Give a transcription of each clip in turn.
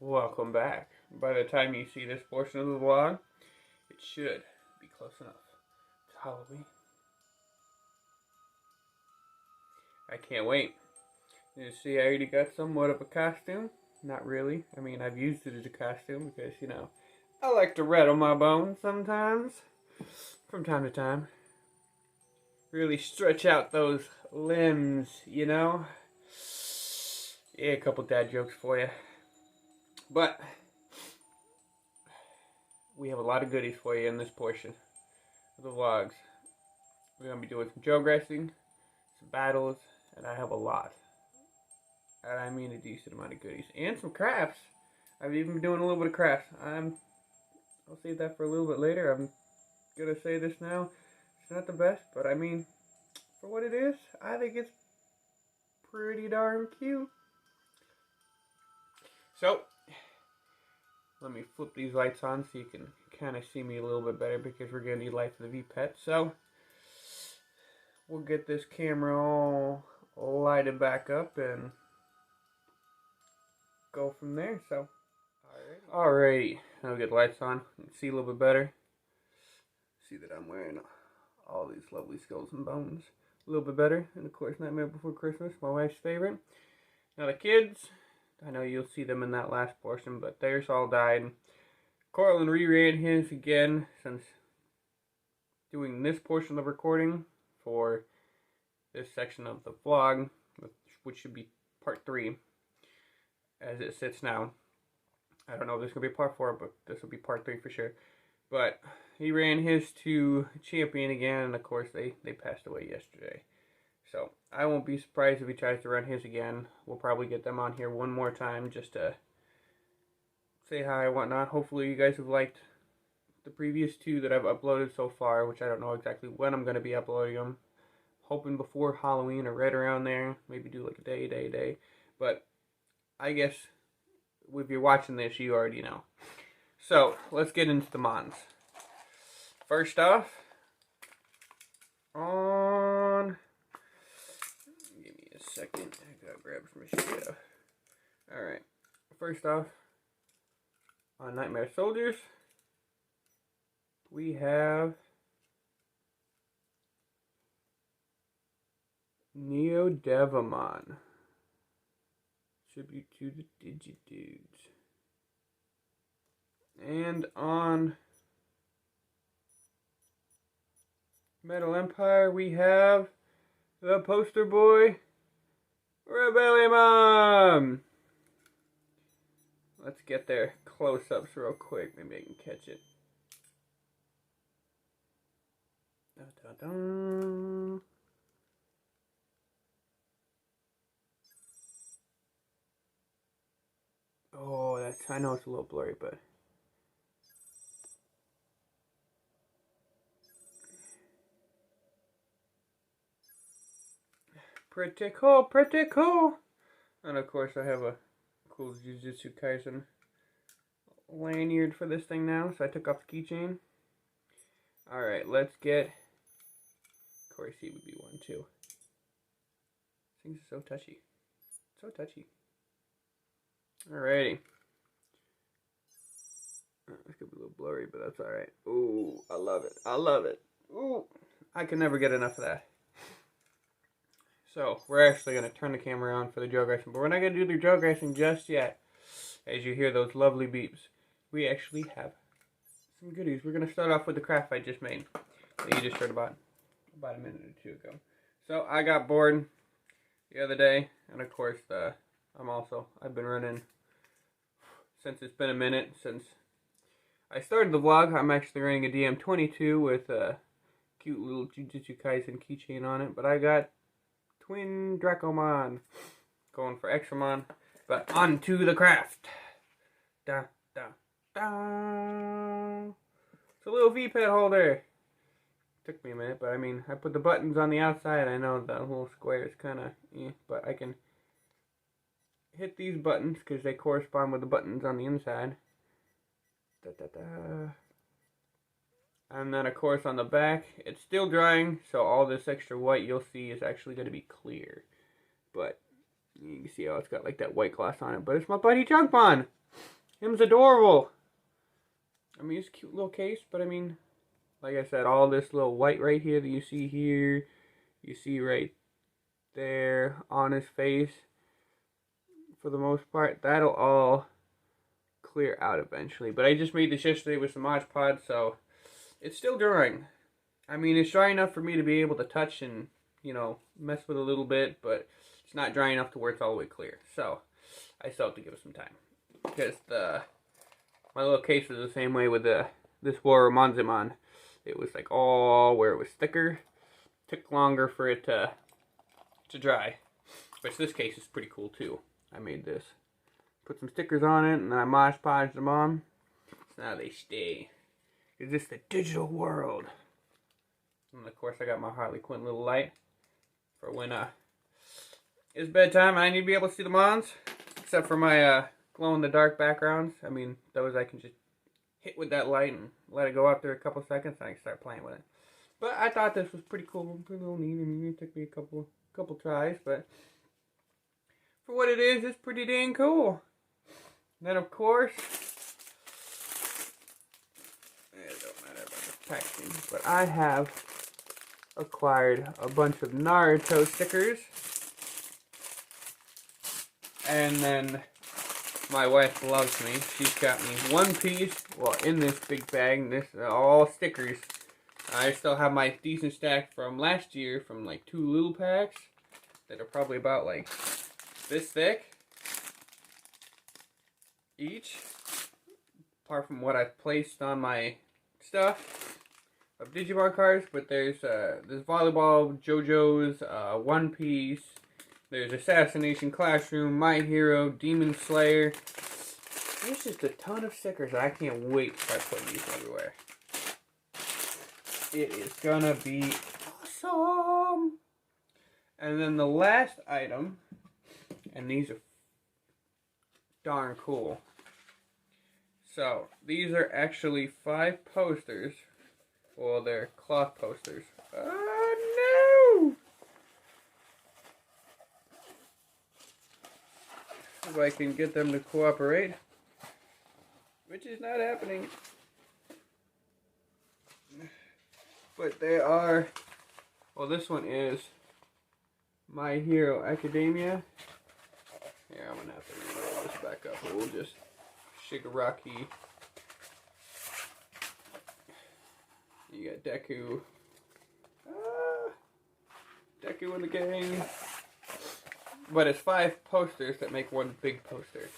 Welcome back. By the time you see this portion of the vlog, it should be close enough to Halloween. I can't wait. You see, I already got somewhat of a costume. Not really. I mean, I've used it as a costume because, you know, I like to rattle my bones sometimes. From time to time. Really stretch out those limbs, you know? Yeah, a couple dad jokes for you. But we have a lot of goodies for you in this portion of the vlogs. We're going to be doing some joe grassing, some battles, and I have a lot. And I mean a decent amount of goodies. And some crafts. I've even been doing a little bit of crafts. I'll save that for a little bit later. I'm going to say this now. It's not the best, but I mean, for what it is, I think it's pretty darn cute. So, let me flip these lights on so you can kind of see me a little bit better because we're going to need light for the V-Pet. So, we'll get this camera all lighted back up and go from there. So, alrighty. I'll get the lights on and see a little bit better. See that I'm wearing all these lovely skulls and bones a little bit better. And of course, Nightmare Before Christmas, my wife's favorite. Now the kids, I know you'll see them in that last portion, but theirs all died. Cortland reran his again since doing this portion of recording for this section of the vlog, which should be part 3 as it sits now. I don't know if this is going to be part 4, but this will be part 3 for sure. But he ran his to champion again, and of course they passed away yesterday. So I won't be surprised if he tries to run his again. We'll probably get them on here one more time just to say hi and whatnot. Hopefully you guys have liked the previous 2 that I've uploaded so far, which I don't know exactly when I'm going to be uploading them. Hoping before Halloween or right around there. Maybe do like a day. But I guess if you're watching this, you already know. So, let's get into the mons. First off, give me a second, I gotta grab some shit. Alright, first off, on Nightmare Soldiers, we have Neo Devamon. Tribute to the Digidudes. And on Metal Empire, we have the poster boy, Rebellion. Let's get their close-ups real quick. Maybe I can catch it. Dun, dun, dun. Oh, I know it's a little blurry, but pretty cool. And of course, I have a cool Jujutsu Kaisen lanyard for this thing now, so I took off the keychain. Alright, let's get... Of course, he would be one too. Things are so touchy. So touchy. Alrighty. This could be a little blurry, but that's alright. Ooh, I love it. Ooh, I can never get enough of that. So, we're actually going to turn the camera on for the joe grassing, but we're not going to do the joe grassing just yet. As you hear those lovely beeps, we actually have some goodies. We're going to start off with the craft I just made that you just heard about a minute or 2 ago. So, I got bored the other day, and of course, I've been running since it's been a minute since I started the vlog. I'm actually running a DM22 with a cute little Jujutsu Kaisen keychain on it, but I got Twin Dracomon going for Extramon, but on to the craft. Da da da. It's a little V-Pet holder. Took me a minute, but I mean, I put the buttons on the outside. I know the little square is kind of but I can hit these buttons because they correspond with the buttons on the inside. Da, da, da. And then of course on the back, it's still drying, so all this extra white you'll see is actually going to be clear. But you can see how it's got like that white gloss on it. But it's my buddy Junkmon. Him's adorable. I mean, it's a cute little case, but I mean, like I said, all this little white right here that you see here, you see right there on his face, for the most part, that'll all clear out eventually. But I just made this yesterday with some Mod Podge, so it's still drying. I mean, it's dry enough for me to be able to touch and, you know, mess with a little bit, but it's not dry enough to where it's all the way clear. So I still have to give it some time, because my little case was the same way with this War Monzimon. It was like all where it was thicker. Took longer for it to dry. Which this case is pretty cool too. I made this. Put some stickers on it and then I Mod Podged them on. So now they stay. Is this the digital world? And of course I got my Harley Quinn little light for when it's bedtime and I need to be able to see the Mons. Except for my glow in the dark backgrounds. I mean, those I can just hit with that light and let it go after a couple seconds and I can start playing with it. But I thought this was pretty cool, pretty little neat. I mean, it took me a couple tries, but for what it is, it's pretty dang cool. And then of course, it don't matter about the packaging, but I have acquired a bunch of Naruto stickers. And then my wife loves me. She's got me One Piece. Well, in this big bag. This are all stickers. I still have my decent stack from last year from like 2 little packs that are probably about like this thick each. Apart from what I've placed on my stuff of Digimon cards. But there's Volleyball, JoJo's, One Piece. There's Assassination Classroom, My Hero, Demon Slayer. There's just a ton of stickers. I can't wait to start putting these everywhere. It is gonna be awesome. And then the last item, and these are darn cool. So, these are actually 5 posters. Well, they're cloth posters. Oh no! If I can get them to cooperate, which is not happening. But they are, well, this one is My Hero Academia. Here, I'm going to have to roll this back up. We'll just Shigaraki. You got Deku. Deku and the gang. But it's 5 posters that make one big poster.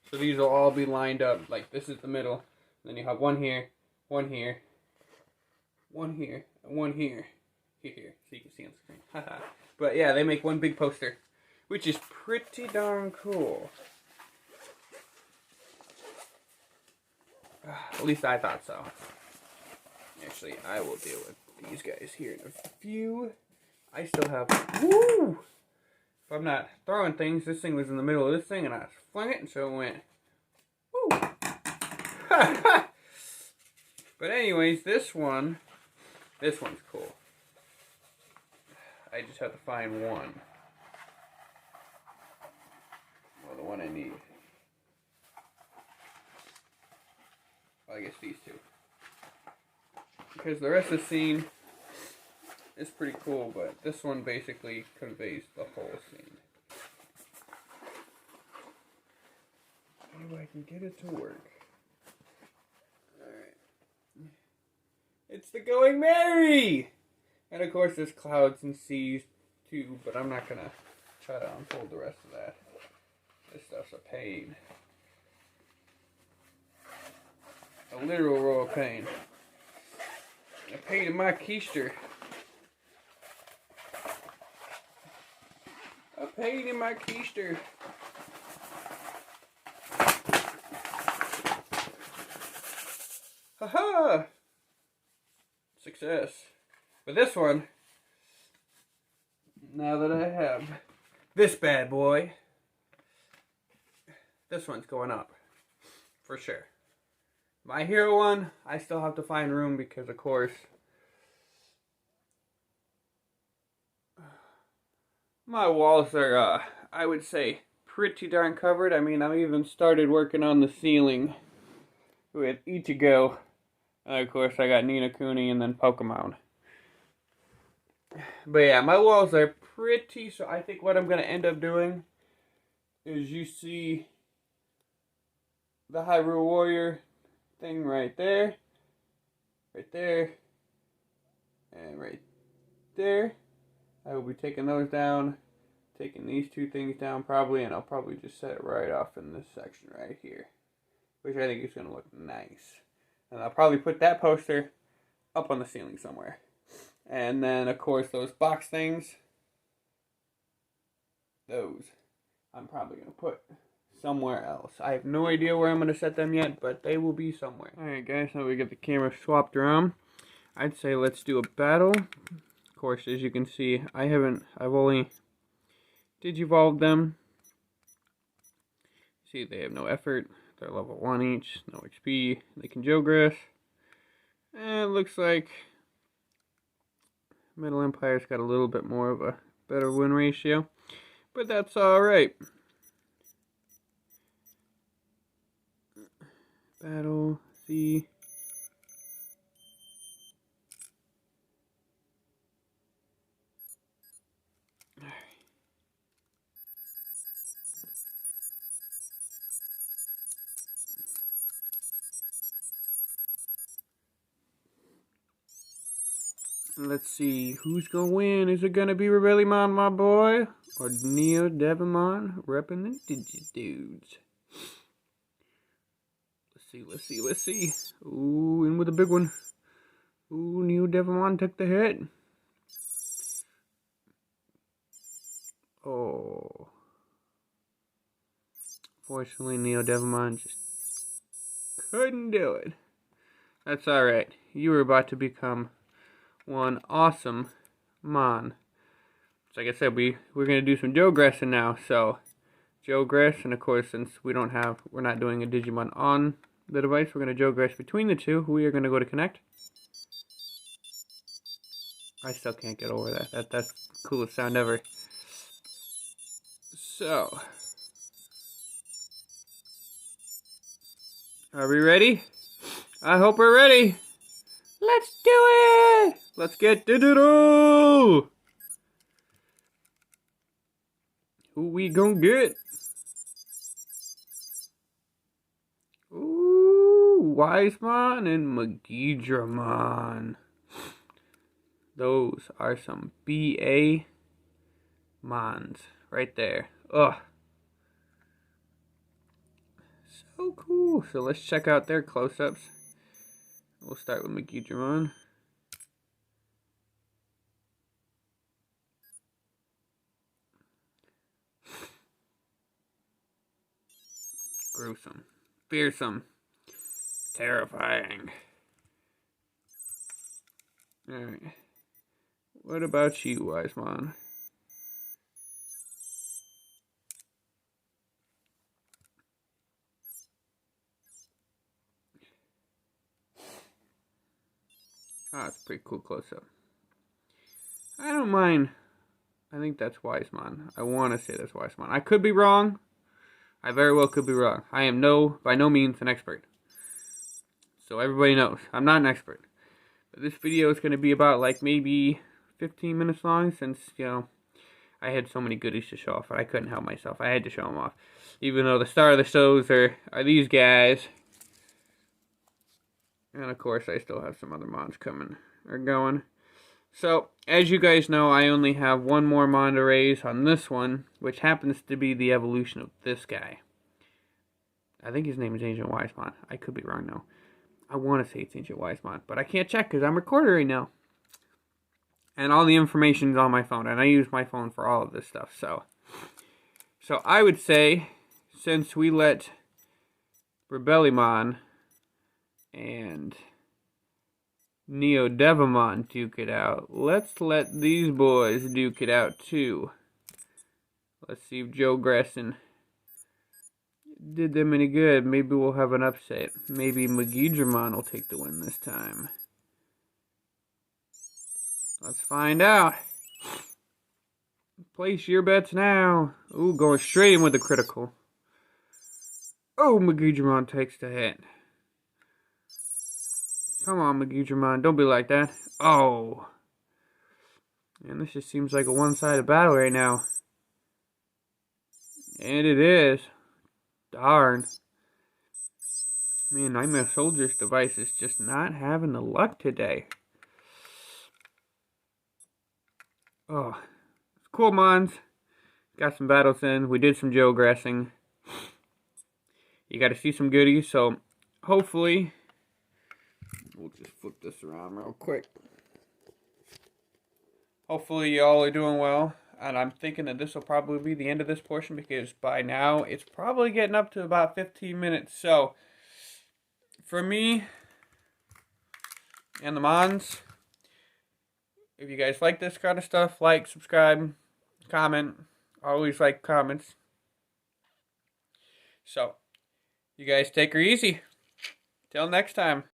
So these will all be lined up. Like, this is the middle. Then you have one here, one here, one here, and one here. Here. So you can see on the screen. Haha. But yeah, they make one big poster. Which is pretty darn cool. At least I thought so. Actually, I will deal with these guys here in a few. I still have... Woo! If I'm not throwing things, this thing was in the middle of this thing and I flung it and so it went... Woo! But anyways, this one's cool. I just have to find one. Well, the one I need. Well, I guess these two. Because the rest of the scene is pretty cool, but this one basically conveys the whole scene. Maybe I can get it to work. Alright. It's the Going Merry! And of course there's clouds and seas too, but I'm not gonna try to unfold the rest of that. This stuff's a pain. A literal row of pain. A pain in my keister. A pain in my keister. Haha! Success. But this one, now that I have this bad boy, this one's going up. For sure. My Hero one, I still have to find room because, of course, my walls are, I would say, pretty darn covered. I mean, I even started working on the ceiling with Ichigo. Of course, I got Nina Kuni and then Pokemon. But yeah, my walls are pretty, so I think what I'm going to end up doing is you see the Hyrule Warrior thing right there, and right there. I will be taking those down, taking these two things down probably, and I'll probably just set it right off in this section right here, which I think is going to look nice. And I'll probably put that poster up on the ceiling somewhere. And then, of course, those box things, those I'm probably going to put somewhere else. I have no idea where I'm going to set them yet, but they will be somewhere. Alright guys, now we get the camera swapped around. I'd say let's do a battle. Of course, as you can see, I've only digivolved them. See, they have no effort. They're level 1 each, no HP. They can Geograss. And it looks like Middle Empire's got a little bit more of a better win ratio. But that's alright. Battle, see. Let's see, who's gonna win? Is it gonna be Rebellion, my boy? Or Neo Devimon repping the Digidudes? Let's see. Ooh, in with a big one. Ooh, Neo Devimon took the hit. Oh. Fortunately, Neo Devimon just couldn't do it. That's alright. You were about to become one awesome mon. So like I said, we're gonna do some Geograssing now. So Geograss, and of course, since we're not doing a Digimon on the device, we're gonna Geograss between the two. We are gonna go to connect. I still can't get over that. That's the coolest sound ever. So, are we ready? I hope we're ready. Let's do it! Let's get digital! Who we gonna get? Ooh, Wisemon and Magidramon. Those are some BA Mons right there. Ugh. So cool. So let's check out their close-ups. We'll start with Magidramon. Gruesome. Fearsome. Terrifying. Alright. What about you, Wisemon? Ah, it's a pretty cool close-up. I don't mind. I think that's Wisemon. I want to say that's Wisemon. I could be wrong. I very well could be wrong. I am by no means an expert. So everybody knows, I'm not an expert. But this video is going to be about like maybe 15 minutes long, since, you know, I had so many goodies to show off, and I couldn't help myself. I had to show them off. Even though the star of the shows are these guys. And of course, I still have some other mons coming or going. So, as you guys know, I only have one more mon to raise on this one, which happens to be the evolution of this guy. I think his name is Ancient Wisemon. I could be wrong, though. I want to say it's Ancient Wisemon, but I can't check because I'm recording right now. And all the information is on my phone, and I use my phone for all of this stuff. So I would say, since we let Rebellion and Neo Devimon duke it out, let's let these boys duke it out too. Let's see if Geograss did them any good. Maybe we'll have an upset. Maybe Magidramon will take the win this time. Let's find out. Place your bets now. Ooh, going straight in with the critical. Oh, McGeedramon takes the hit. Come on, McGeedramon. Don't be like that. Oh. And this just seems like a one-sided battle right now. And it is. Darn. Man, Nightmare Soldier's device is just not having the luck today. Oh. Cool, Mons. Got some battles in. We did some geograssing. You got to see some goodies, so hopefully we'll just flip this around real quick. Hopefully y'all are doing well, and I'm thinking that this will probably be the end of this portion because by now it's probably getting up to about 15 minutes. So for me and the Mons, if you guys like this kind of stuff, like, subscribe, comment. I always like comments. So you guys take her easy. Till next time.